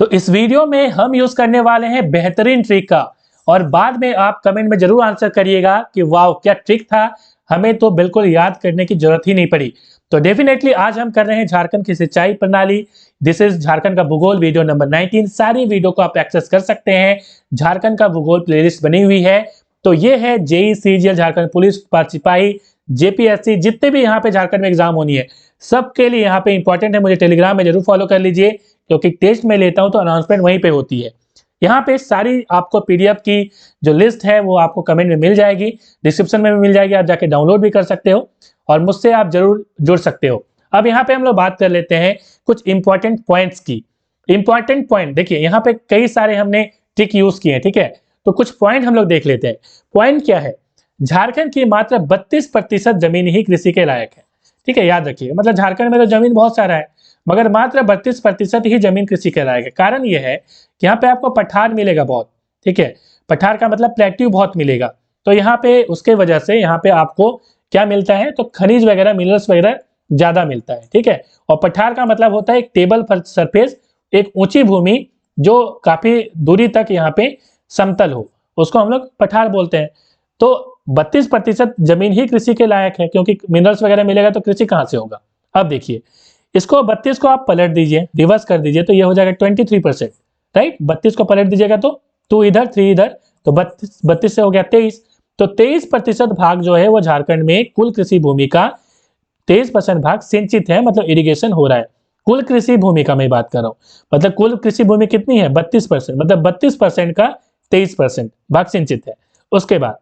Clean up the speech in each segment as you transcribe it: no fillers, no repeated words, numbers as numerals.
तो इस वीडियो में हम यूज करने वाले हैं बेहतरीन ट्रिक का, और बाद में आप कमेंट में जरूर आंसर करिएगा कि वाह क्या ट्रिक था, हमें तो बिल्कुल याद करने की जरूरत ही नहीं पड़ी। तो डेफिनेटली आज हम कर रहे हैं झारखंड की सिंचाई प्रणाली। दिस इज झारखंड का भूगोल वीडियो नंबर 19। सारी वीडियो को आप एक्सेस कर सकते हैं, झारखंड का भूगोल प्लेलिस्ट बनी हुई है। तो ये है जेई सीजीएल, झारखंड पुलिस सिपाही, जेपीएससी, जितने भी यहाँ पे झारखंड में एग्जाम होनी है सबके लिए यहाँ पे इंपॉर्टेंट है। मुझे टेलीग्राम में जरूर फॉलो कर लीजिए, क्योंकि टेस्ट में लेता हूं तो अनाउंसमेंट वहीं पे होती है। यहाँ पे सारी आपको पीडीएफ की जो लिस्ट है वो आपको कमेंट में मिल जाएगी, डिस्क्रिप्शन में भी मिल जाएगी, आप जाके डाउनलोड भी कर सकते हो और मुझसे आप जरूर जुड़ सकते हो। अब यहाँ पे हम लोग बात कर लेते हैं कुछ इंपॉर्टेंट पॉइंट्स की। इंपॉर्टेंट पॉइंट देखिए, यहाँ पे कई सारे हमने ट्रिक यूज किए हैं, ठीक है। तो कुछ पॉइंट हम लोग देख लेते हैं। पॉइंट क्या है, झारखंड की मात्र 32% जमीन ही कृषि के लायक है, ठीक है, याद रखिए। मतलब झारखंड में तो जमीन बहुत सारा है, मगर मात्र 32% ही जमीन कृषि के लायक है। कारण यह है कि यहाँ पे आपको पठार मिलेगा बहुत, ठीक है। पठार का मतलब प्लेट्यू बहुत मिलेगा, तो यहाँ पे उसके वजह से यहाँ पे आपको क्या मिलता है, तो खनिज वगैरह, मिनरल्स वगैरह ज्यादा मिलता है, ठीक है। और पठार का मतलब होता है एक टेबल सरफेस, एक ऊंची भूमि जो काफी दूरी तक यहाँ पे समतल हो, उसको हम लोग पठार बोलते हैं। तो 32% जमीन ही कृषि के लायक है, क्योंकि मिनरल्स वगैरह मिलेगा तो कृषि कहाँ से होगा। अब देखिए, इसको 32 को आप पलट दीजिए, रिवर्स कर दीजिए, तो ये हो जाएगा 23%, राइट। 32 को पलट दीजिएगा तो 2 इधर 3 इधर, तो 32 से हो गया 23। तो 23% भाग जो है वो झारखंड में कुल कृषि भूमि का 23% भाग सिंचित है, मतलब इरिगेशन हो रहा है। कुल कृषि भूमि का मैं बात कर रहा हूँ, मतलब कुल कृषि भूमि कितनी है, 32%, मतलब 32% का 23% भाग सिंचित है। उसके बाद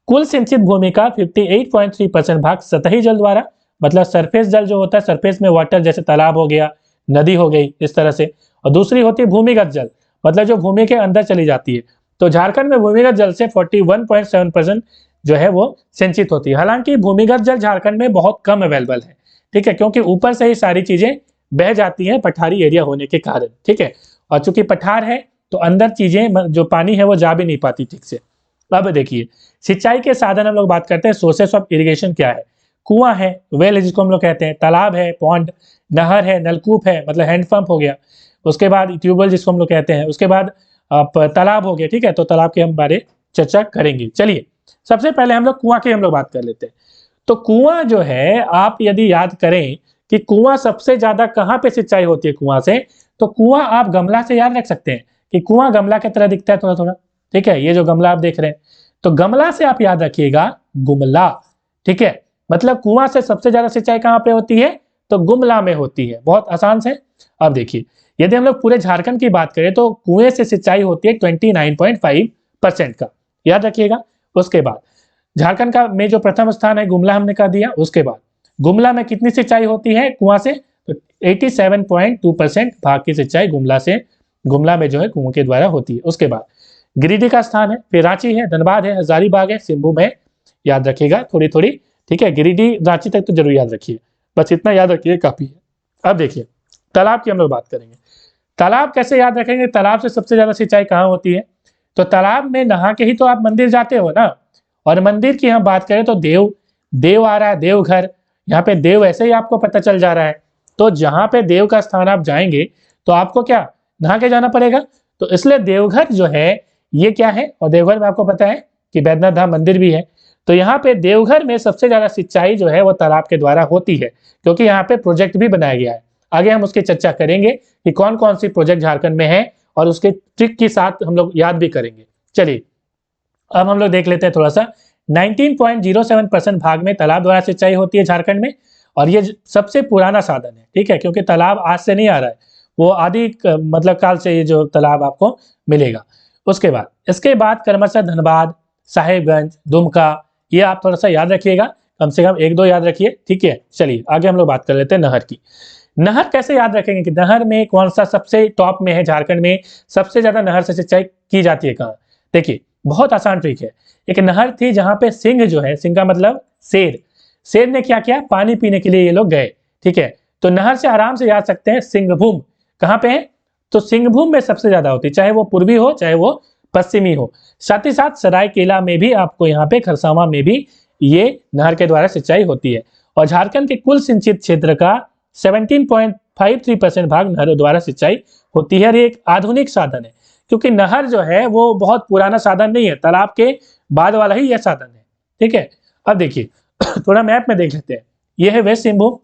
कुल सिंचित भूमि का 58.3% भाग सतही जल द्वारा, मतलब सरफेस जल जो होता है, सरफेस में वाटर, जैसे तालाब हो गया, नदी हो गई, इस तरह से। और दूसरी होती है भूमिगत जल, मतलब जो भूमि के अंदर चली जाती है। तो झारखंड में भूमिगत जल से 41.7% जो है वो सिंचित होती है। हालांकि भूमिगत जल झारखंड में बहुत कम अवेलेबल है, ठीक है, क्योंकि ऊपर से ही सारी चीजें बह जाती हैं पठारी एरिया होने के कारण, ठीक है। और चूंकि पठार है तो अंदर चीजें जो पानी है वो जा भी नहीं पाती ठीक से। अब देखिए, सिंचाई के साधन हम लोग बात करते हैं। सोर्सेस ऑफ इरिगेशन क्या है, कुआं है, वेल है जिसको हम लोग कहते हैं, तालाब है, पॉन्ड, नहर है, नलकूप है, मतलब हैंडपंप हो गया। उसके बाद ट्यूबवेल जिसको हम लोग कहते हैं, उसके बाद आप तालाब हो गया, ठीक है। तो तालाब के हम बारे चर्चा करेंगे। चलिए, सबसे पहले हम लोग कुआं की हम लोग बात कर लेते हैं। तो कुआं जो है, आप यदि याद करें कि कुआं सबसे ज्यादा कहाँ पे सिंचाई होती है कुआं से, तो कुआं आप गमला से याद रख सकते हैं कि कुआं गमला की तरह दिखता है थोड़ा थोड़ा, ठीक है। ये जो गमला आप देख रहे हैं, तो गमला से आप याद रखिएगा गुमला, ठीक है। मतलब कुआं से सबसे ज्यादा सिंचाई कहाँ पे होती है, तो गुमला में होती है। बहुत आसान से। अब देखिए, यदि हम लोग पूरे झारखंड की बात करें तो कुएं से सिंचाई होती है 29.5% का, याद रखिएगा। उसके बाद झारखंड का में जो प्रथम स्थान है गुमला, हमने कहा दिया। उसके बाद गुमला में कितनी सिंचाई होती है कुआं से, तो 87.2% भाग की सिंचाई गुमला में जो है कुएं के द्वारा होती है। उसके बाद गिरिडीह का स्थान है, फिर रांची है, धनबाद है, हजारीबाग है, सिंभू में, याद रखिएगा थोड़ी थोड़ी, ठीक है। गिरिडीह रांची तक तो जरूर याद रखिए, बस इतना याद रखिए काफी है। अब देखिए, तालाब की हम लोग बात करेंगे। तालाब कैसे याद रखेंगे, तालाब से सबसे ज्यादा सिंचाई कहाँ होती है, तो तालाब में नहा के ही तो आप मंदिर जाते हो ना। और मंदिर की हम बात करें तो देव आ रहा है, देवघर, यहाँ पे देव ऐसे ही आपको पता चल जा रहा है। तो जहां पे देव का स्थान आप जाएंगे तो आपको क्या नहा के जाना पड़ेगा। तो इसलिए देवघर जो है ये क्या है, और देवघर में आपको पता है कि बैद्यनाथ धाम मंदिर भी है। तो यहाँ पे देवघर में सबसे ज्यादा सिंचाई जो है वो तालाब के द्वारा होती है, क्योंकि यहाँ पे प्रोजेक्ट भी बनाया गया है। आगे हम उसकी चर्चा करेंगे कि कौन कौन सी प्रोजेक्ट झारखंड में है, और उसके ट्रिक के साथ हम लोग याद भी करेंगे। चलिए, अब हम लोग देख लेते हैं थोड़ा सा। 19.07% भाग में तालाब द्वारा सिंचाई होती है झारखंड में, और ये सबसे पुराना साधन है, ठीक है, क्योंकि तालाब आज से नहीं आ रहा है, वो आदि मतलब काल से ये जो तालाब आपको मिलेगा। उसके बाद इसके बाद क्रमशः धनबाद, साहेबगंज, दुमका, ये आप थोड़ा सा याद रखिएगा, कम से कम 1-2 याद रखिए, ठीक है। चलिए आगे हम लोग बात कर लेते हैं नहर की। नहर कैसे याद रखेंगे कि नहर में कौन सा सबसे टॉप में है, झारखंड में सबसे ज्यादा नहर से सिंचाई की जाती है कहाँ। देखिए, बहुत आसान ट्रिक है। एक नहर थी जहां पे सिंह जो है, सिंह का मतलब शेर ने क्या किया, पानी पीने के लिए ये लोग गए, ठीक है। तो नहर से आराम से याद सकते हैं सिंहभूम कहाँ पे है, तो सिंहभूम में सबसे ज्यादा होती है, चाहे वो पूर्वी हो चाहे वो पश्चिमी हो। साथ ही साथ सरायकेला में भी आपको यहाँ पे, खरसावां में भी ये नहर के द्वारा सिंचाई होती है। और झारखंड के कुल सिंचित क्षेत्र का 17.53% भाग नहरों द्वारा सिंचाई होती है। और ये एक आधुनिक साधन है, क्योंकि नहर जो है वो बहुत पुराना साधन नहीं है, तालाब के बाद वाला ही यह साधन है। ठीक है, अब देखिए थोड़ा मैप में देख लेते हैं। यह है वेस्ट सिंहभूम,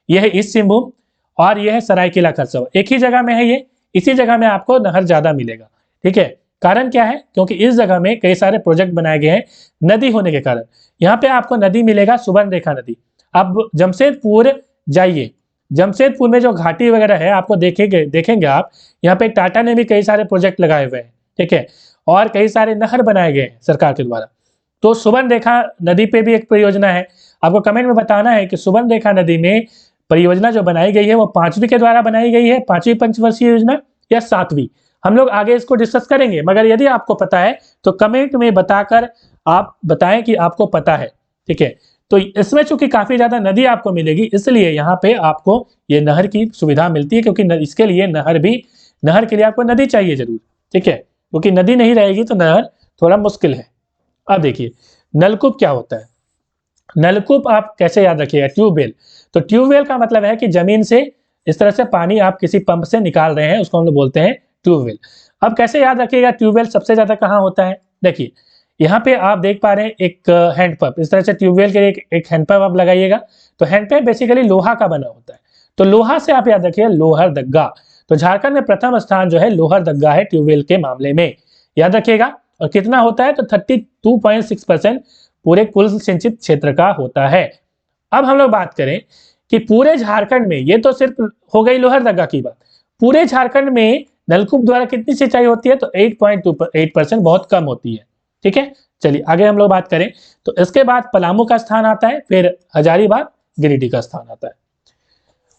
यह है ईस्ट सिंहभूम, और यह है सरायकेला खरसावां। एक ही जगह में है ये, इसी जगह में आपको नहर ज्यादा मिलेगा। ठीक है, कारण क्या है? क्योंकि इस जगह में कई सारे प्रोजेक्ट बनाए गए हैं नदी होने के कारण। यहाँ पे आपको नदी मिलेगा, सुवर्णरेखा नदी। अब जमशेदपुर जाइए, जमशेदपुर में जो घाटी वगैरह है आपको देखेंगे आप, यहाँ पे टाटा ने भी कई सारे प्रोजेक्ट लगाए हुए हैं। ठीक है, और कई सारे नहर बनाए गए हैं सरकार के द्वारा। तो सुवर्णरेखा नदी पे भी एक परियोजना है। आपको कमेंट में बताना है कि सुवर्णरेखा नदी में परियोजना जो बनाई गई है वो 5वीं के द्वारा बनाई गई है, 5वीं पंचवर्षीय योजना, या 7वीं। हम लोग आगे इसको डिस्कस करेंगे, मगर यदि आपको पता है तो कमेंट में बताकर आप बताएं कि आपको पता है। ठीक है, तो इसमें चूंकि काफी ज्यादा नदी आपको मिलेगी, इसलिए यहाँ पे आपको ये नहर की सुविधा मिलती है, क्योंकि इसके लिए नहर के लिए आपको नदी चाहिए जरूर। ठीक है, क्योंकि नदी नहीं रहेगी तो नहर थोड़ा मुश्किल है। अब देखिए नलकूप क्या होता है। नलकूप आप कैसे याद रखिएगा? ट्यूबवेल। तो ट्यूबवेल का मतलब है कि जमीन से इस तरह से पानी आप किसी पंप से निकाल रहे हैं, उसको हम लोग बोलते हैं ट्यूबवेल। अब कैसे याद रखिएगा ट्यूबवेल सबसे ज्यादा कहाँ होता है? देखिए यहाँ पे आप देख पा रहे हैं एक हैंडपंप, इस तरह से ट्यूबवेल के लिए एक हैंडपंप आप लगाइएगा। तो हैंडपंप बेसिकली लोहा का बना होता है। तो लोहा से आप याद रखिए लोहरदगा। तो झारखंड में प्रथम स्थान जो है लोहरदगा है ट्यूबवेल के मामले में, याद रखिएगा। और कितना होता है? तो 32.6% पूरे कुल सिंचित क्षेत्र का होता है। अब हम लोग बात करें कि पूरे झारखंड में, ये तो सिर्फ हो गई लोहरदगा की बात, पूरे झारखंड में नलकूप द्वारा कितनी सिंचाई होती है? तो 8.28%, बहुत कम होती है। ठीक है, चलिए आगे हम लोग बात करें तो इसके बाद पलामू का स्थान आता है, फिर हजारीबाग, गिरिडीह का स्थान आता है।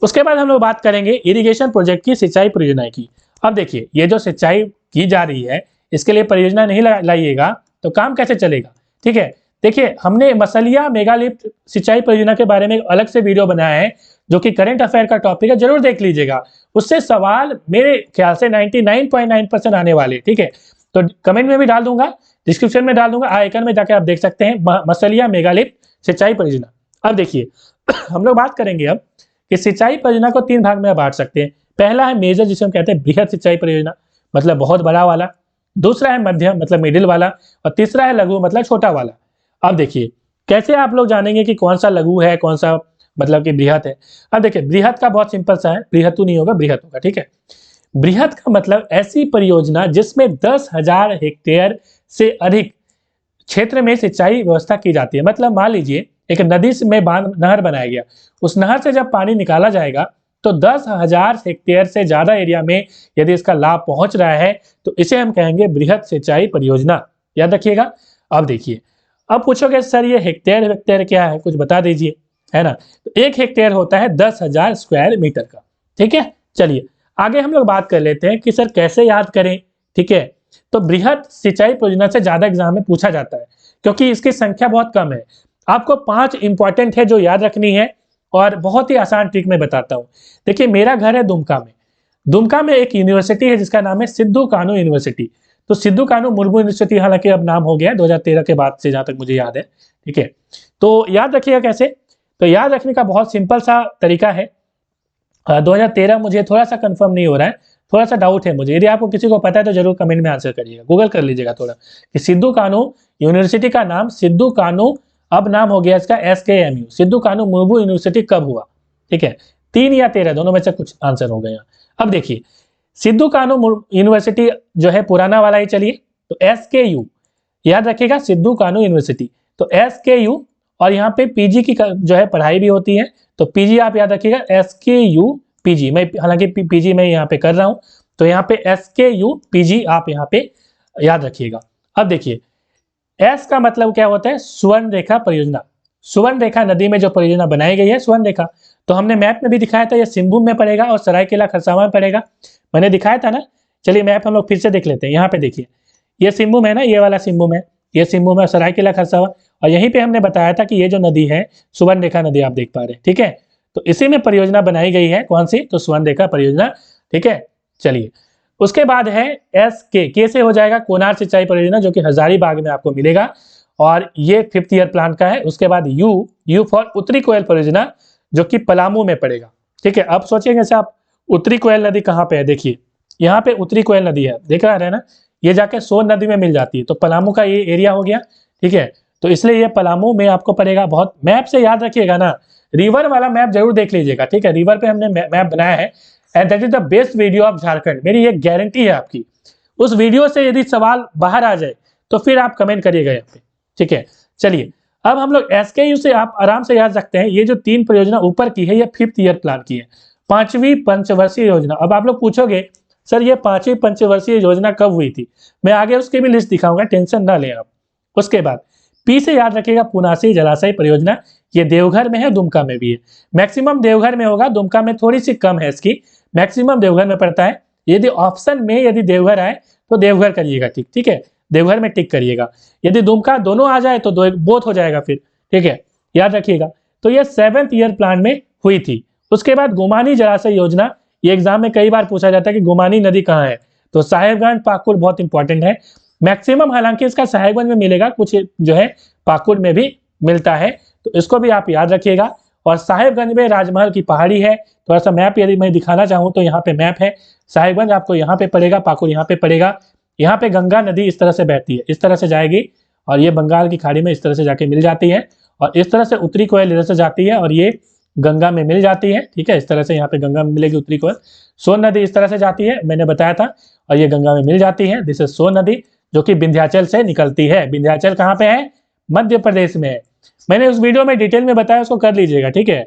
उसके बाद हम लोग बात करेंगे इरिगेशन प्रोजेक्ट की, सिंचाई परियोजना की। अब देखिए ये जो सिंचाई की जा रही है, इसके लिए परियोजना नहीं लाइएगा तो काम कैसे चलेगा? ठीक है, देखिए हमने मसलिया मेगालिफ्ट सिंचाई परियोजना के बारे में एक अलग से वीडियो बनाया है, जो कि करंट अफेयर का टॉपिक है, जरूर देख लीजिएगा। उससे सवाल मेरे ख्याल से 99.9% आने वाले। ठीक है, तो कमेंट में भी डाल दूंगा, डिस्क्रिप्शन में डाल दूंगा, आइकन में जाकर आप देख सकते हैं मसलिया मेगालिफ्ट सिंचाई परियोजना। अब देखिए हम लोग बात करेंगे अब कि सिंचाई परियोजना को 3 भाग में बांट सकते हैं। पहला है मेजर, जिसे हम कहते हैं बृहद सिंचाई परियोजना, मतलब बहुत बड़ा वाला। दूसरा है मध्यम, मतलब मिडिल वाला। और तीसरा है लघु, मतलब छोटा वाला। अब देखिए कैसे आप लोग जानेंगे कि कौन सा लघु है, कौन सा मतलब कि बृहद है। अब देखिए बृहद का बहुत सिंपल सा है, बृहतु नहीं होगा, बृहद होगा। ठीक है, बृहद का मतलब ऐसी परियोजना जिसमें 10,000 हेक्टेयर से अधिक क्षेत्र में सिंचाई व्यवस्था की जाती है। मतलब मान लीजिए एक नदी में नहर बनाया गया, उस नहर से जब पानी निकाला जाएगा तो 10,000 हेक्टेयर से ज्यादा एरिया में यदि इसका लाभ पहुंच रहा है तो इसे हम कहेंगे बृहद सिंचाई परियोजना। याद रखिएगा। अब देखिए, अब पूछोगे सर ये हेक्टेयर क्या है, कुछ बता दीजिए, है ना। तो 1 हेक्टेयर होता है 10,000 स्क्वायर मीटर का। ठीक है, चलिए आगे हम लोग बात कर लेते हैं कि सर कैसे याद करें। ठीक है, तो बृहद सिंचाई परियोजना से ज्यादा एग्जाम में पूछा जाता है, क्योंकि इसकी संख्या बहुत कम है। आपको 5 इंपॉर्टेंट है जो याद रखनी है, और बहुत ही आसान ट्रिक में बताता हूँ। देखिए मेरा घर है दुमका में। दुमका में एक यूनिवर्सिटी है जिसका नाम है सिद्धू कानू यूनिवर्सिटी। तो सिद्धू कानू मुर्मू यूनिवर्सिटी हालांकि अब नाम हो गया 2013 के बाद से, जहां तक मुझे याद है। ठीक है, तो याद रखिएगा कैसे। तो याद रखने का बहुत सिंपल सा तरीका है। 2013 मुझे थोड़ा सा कंफर्म नहीं हो रहा है, थोड़ा सा डाउट है मुझे। यदि आपको किसी को पता है तो जरूर कमेंट में आंसर करिएगा, गूगल कर लीजिएगा थोड़ा कि सिद्धू कानू यूनिवर्सिटी का नाम सिद्धू कानू, अब नाम हो गया इसका SKMU, सिद्धू कानू मुर्मू यूनिवर्सिटी कब हुआ। ठीक है, 3 या 13 दोनों में से कुछ आंसर हो गया। अब देखिए सिद्धू कानू यूनिवर्सिटी जो है पुराना वाला ही चलिए, तो SKU याद रखिएगा, सिद्धू कानू यूनिवर्सिटी। तो SKU, और यहाँ पे पीजी की जो है पढ़ाई भी होती है, तो पीजी आप याद रखिएगा SKU पीजी। मैं हालांकि पीजी में यहाँ पे कर रहा हूँ, तो यहाँ पे SKU पीजी आप यहाँ पे याद रखिएगा। अब देखिए एस का मतलब क्या होता है? स्वर्ण रेखा परियोजना। स्वर्ण रेखा नदी में जो परियोजना बनाई गई है स्वर्ण रेखा, तो हमने मैप में भी दिखाया था, ये सिंहभूम में पड़ेगा और सरायकेला खरसावां में पड़ेगा, मैंने दिखाया था ना। चलिए मैप हम लोग फिर से देख लेते हैं। यहाँ पे देखिए ये सिंहभूम है ना, ये वाला सिंहभूम है, ये सिंहभूम है, सरायकेला खरसावां, और यहीं पे हमने बताया था कि ये जो नदी है स्वर्ण रेखा नदी आप देख पा रहे हैं। ठीक है, तो इसी में परियोजना बनाई गई है, कौन सी? तो स्वर्ण रेखा परियोजना। ठीक है, चलिए उसके बाद है के से हो जाएगा कोनार सिंचाई परियोजना, जो कि हजारीबाग में आपको मिलेगा, और ये 5th ईयर प्लान का है। उसके बाद यू फॉर उत्तरी कोयल परियोजना, जो कि पलामू में पड़ेगा। ठीक है, अब सोचेंगे से आप उत्तरी कोयल नदी कहाँ पे है, देखिए यहाँ पे उत्तरी कोयल नदी है, देख रहा है ना, ये जाके सोन नदी में मिल जाती है। तो पलामू का ये एरिया हो गया, ठीक है। तो इसलिए ये पलामू में आपको पड़ेगा। बहुत मैप से याद रखिएगा ना, रिवर वाला मैप जरूर देख लीजिएगा, ठीक है। रिवर पे हमने मैप बनाया है and that is the best video of Jharkhand, मेरी ये गारंटी है आपकी। उस वीडियो से यदि सवाल बाहर आ जाए तो फिर आप कमेंट करिएगा यहाँ पे, ठीक है। चलिए अब हम लोग एसकेयू से आप आराम से याद रखते हैं, ये जो 3 परियोजना ऊपर की है ये 5th ईयर प्लान की है, 5वीं पंचवर्षीय योजना। अब आप लोग पूछोगे सर ये 5वीं पंचवर्षीय योजना कब हुई थी, मैं आगे उसकी भी लिस्ट दिखाऊंगा, टेंशन ना लें आप। उसके बाद पी से याद रखिएगा पुनासी जलाशय परियोजना, ये देवघर में है, दुमका में भी है। मैक्सिमम देवघर में होगा, दुमका में थोड़ी सी कम है इसकी, मैक्सिमम देवघर में पड़ता है। यदि ऑप्शन में यदि देवघर आए तो देवघर करिएगा टिक, ठीक है, देवघर में टिक करिएगा। यदि दुमका दोनों आ जाए तो बोथ हो जाएगा फिर, ठीक है, याद रखिएगा। तो ये 7th ईयर प्लान में हुई थी। उसके बाद गुमानी जलाशय योजना, ये एग्जाम में कई बार पूछा जाता है कि गुमानी नदी कहाँ है, तो साहेबगंज पाकुड़ बहुत इंपॉर्टेंट है। मैक्सिमम हालांकि इसका साहेबगंज में मिलेगा, कुछ जो है पाकुड़ में भी मिलता है, तो इसको भी आप याद रखिएगा। और साहेबगंज में राजमहल की पहाड़ी है, थोड़ा सा मैप यदि मैं दिखाना चाहूँ तो यहाँ पे मैप है, साहेबगंज आपको यहाँ पे पड़ेगा, पाकुड़ यहाँ पे पड़ेगा। यहाँ पे गंगा नदी इस तरह से बहती है, इस तरह से जाएगी और ये बंगाल की खाड़ी में इस तरह से जाके मिल जाती है, और इस तरह से उत्तरी कोयल इधर से जाती है और ये गंगा में मिल जाती है, ठीक है। इस तरह से यहाँ पे गंगा में मिलेगी उत्तरी कोयल। सोन नदी इस तरह से जाती है, मैंने बताया था, और ये गंगा में मिल जाती है। दिस इज सोन नदी जो कि विंध्याचल से निकलती है। विंध्याचल कहाँ पे है, मध्य प्रदेश में है। मैंने उस वीडियो में डिटेल में बताया, उसको कर लीजिएगा, ठीक है।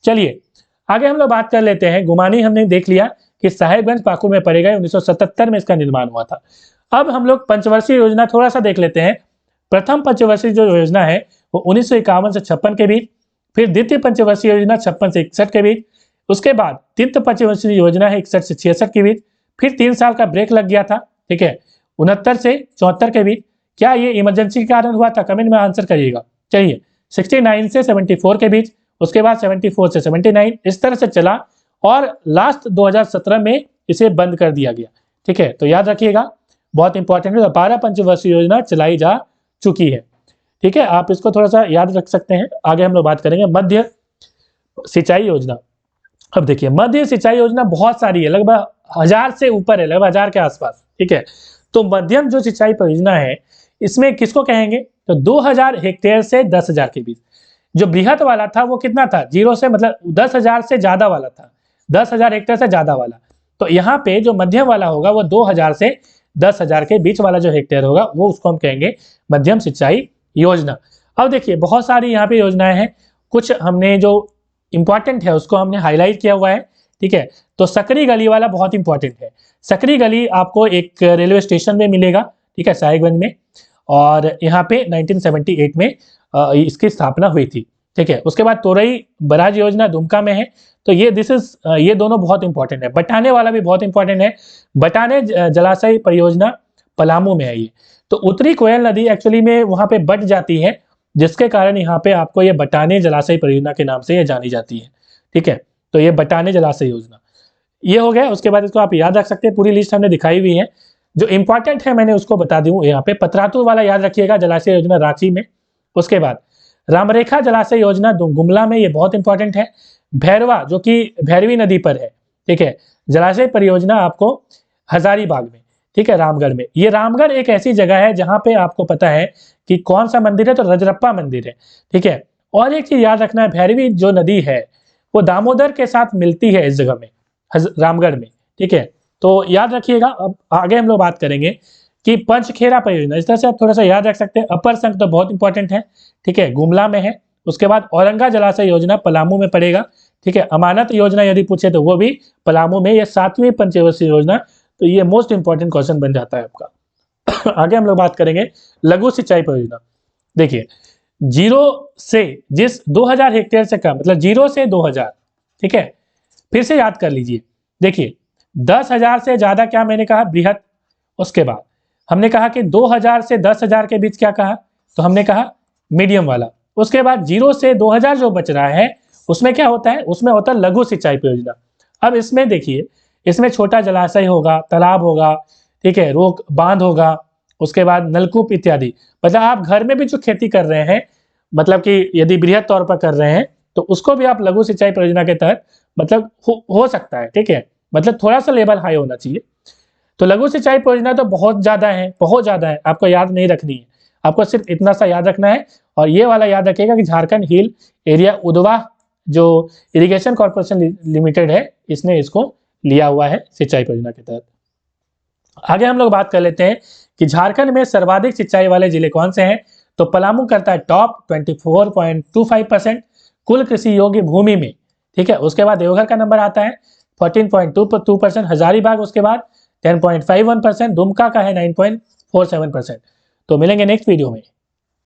चलिए आगे हम लोग बात कर लेते हैं। गुमानी हमने देख लिया कि साहेबगंज पाकुड़ में पड़ेगा, 1977 में इसका निर्माण हुआ था। अब हम लोग पंचवर्षीय योजना थोड़ा सा देख लेते हैं। प्रथम पंचवर्षीय जो योजना है वो 1951 से 56 के बीच, फिर द्वितीय पंचवर्षीय योजना 56 से 61 के बीच, उसके बाद तृतीय पंचवर्षीय योजना है 61 से 66 के बीच, फिर 3 साल का ब्रेक लग गया था, ठीक है, 69 से 74 के बीच। क्या ये इमरजेंसी के कारण हुआ था, कमेंट में आंसर करिएगा। चलिए 69 से 74 के बीच, उसके बाद 74 से 79, इस तरह से चला और लास्ट 2017 में इसे बंद कर दिया गया, ठीक है। तो याद रखिएगा, बहुत इंपॉर्टेंट है। 12 पंचवर्षीय योजना चलाई जा चुकी है, ठीक है, आप इसको थोड़ा सा याद रख सकते हैं। आगे हम लोग बात करेंगे मध्य सिंचाई योजना। अब देखिए मध्य सिंचाई योजना बहुत सारी है, लगभग 1000 से ऊपर है, लगभग 1000 के आसपास, ठीक है। तो मध्यम जो सिंचाई परियोजना है इसमें किसको कहेंगे, तो 2000 हेक्टेयर से 10,000 के बीच। जो बृहत वाला था वो कितना था, 0 से मतलब 10,000 से ज्यादा वाला था, 10,000 हेक्टेयर से ज्यादा वाला। तो यहाँ पे जो मध्यम वाला होगा वो 2000 से 10,000 के बीच वाला जो हेक्टेयर होगा वो उसको हम कहेंगे मध्यम सिंचाई योजना। अब देखिए बहुत सारी यहाँ पे योजनाएं हैं, कुछ हमने जो इंपॉर्टेंट है उसको हमने हाईलाइट किया हुआ है, ठीक है। तो सकरी गली वाला बहुत इंपॉर्टेंट है। सकरी गली आपको एक रेलवे स्टेशन में मिलेगा, ठीक है, साहिबगंज में, और यहाँ पे 1978 में इसकी स्थापना हुई थी, ठीक है। उसके बाद तोरई बराज योजना दुमका में है। तो ये ये दोनों बहुत इंपॉर्टेंट है। बटाने वाला भी बहुत इंपॉर्टेंट है, बटाने जलाशय परियोजना पलामू में है ये। तो उत्तरी कोयल नदी एक्चुअली में वहां पे बट जाती है, जिसके कारण यहाँ पे आपको ये बटाने जलाशय परियोजना के नाम से ये जानी जाती है, ठीक है। तो ये बटाने जलाशय योजना ये हो गया। उसके बाद इसको आप याद रख सकते हैं, पूरी लिस्ट हमने दिखाई हुई है। जो इंपॉर्टेंट है मैंने उसको बता दूं, यहाँ पे पतरातू वाला याद रखिएगा, जलाशय योजना रांची में। उसके बाद रामरेखा जलाशय योजना गुमला में, ये बहुत इंपॉर्टेंट है। भैरवा जो कि भैरवी नदी पर है, ठीक है, जलाशय परियोजना आपको हजारीबाग में, ठीक है, रामगढ़ में। ये रामगढ़ एक ऐसी जगह है जहां पे आपको पता है कि कौन सा मंदिर है, तो रजरप्पा मंदिर है, ठीक है। और एक चीज याद रखना है, भैरवी जो नदी है वो दामोदर के साथ मिलती है इस जगह में, रामगढ़ में, ठीक है। तो याद रखिएगा। अब आगे हम लोग बात करेंगे कि पंचखेरा परियोजना, इस तरह से आप थोड़ा सा याद रख सकते हैं। अपर संख तो बहुत इंपॉर्टेंट है, ठीक है, गुमला में है। उसके बाद औरंगा जलाशय योजना पलामू में पड़ेगा, ठीक है। अमानत योजना यदि पूछे तो वो भी पलामू में। ये 7वीं पंचवर्षीय योजना, तो ये मोस्ट इंपॉर्टेंट क्वेश्चन बन जाता है आपका। आगे हम लोग बात करेंगे लघु सिंचाई परियोजना। देखिए 0 से 2000 हेक्टेयर से कम, मतलब 0 से 2000, ठीक है। फिर से याद कर लीजिए, देखिए 10,000 से ज्यादा क्या मैंने कहा, बृहत। उसके बाद हमने कहा कि 2000 से 10,000 के बीच क्या कहा, तो हमने कहा मीडियम वाला। उसके बाद 0 से 2000 जो बच रहा है उसमें क्या होता है, उसमें होता है लघु सिंचाई परियोजना। अब इसमें देखिए, इसमें छोटा जलाशय होगा, तालाब होगा, ठीक है, रोक बांध होगा, उसके बाद नलकूप इत्यादि। मतलब आप घर में भी जो खेती कर रहे हैं, मतलब कि यदि बृहद तौर पर कर रहे हैं तो उसको भी आप लघु सिंचाई परियोजना के तहत मतलब हो सकता है, ठीक है, मतलब थोड़ा सा लेवल हाई होना चाहिए। तो लघु सिंचाई परियोजना तो बहुत ज्यादा है, बहुत ज्यादा है, आपको याद नहीं रखनी है, आपको सिर्फ इतना सा याद रखना है। और ये वाला याद रखिएगा कि झारखंड हिल एरिया उदवा जो इरिगेशन कॉर्पोरेशन लिमिटेड है, इसने इसको लिया हुआ है सिंचाई परियोजना के तहत। आगे हम लोग बात कर लेते हैं कि झारखंड में सर्वाधिक सिंचाई वाले जिले कौन से हैं। तो पलामू करता है टॉप 24.25% कुल कृषि योग्य भूमि में, ठीक है। उसके बाद देवघर का नंबर आता है 14.22%, हजारीबाग उसके बाद 10.51%, दुमका का है 9.47%। तो मिलेंगे नेक्स्ट वीडियो में।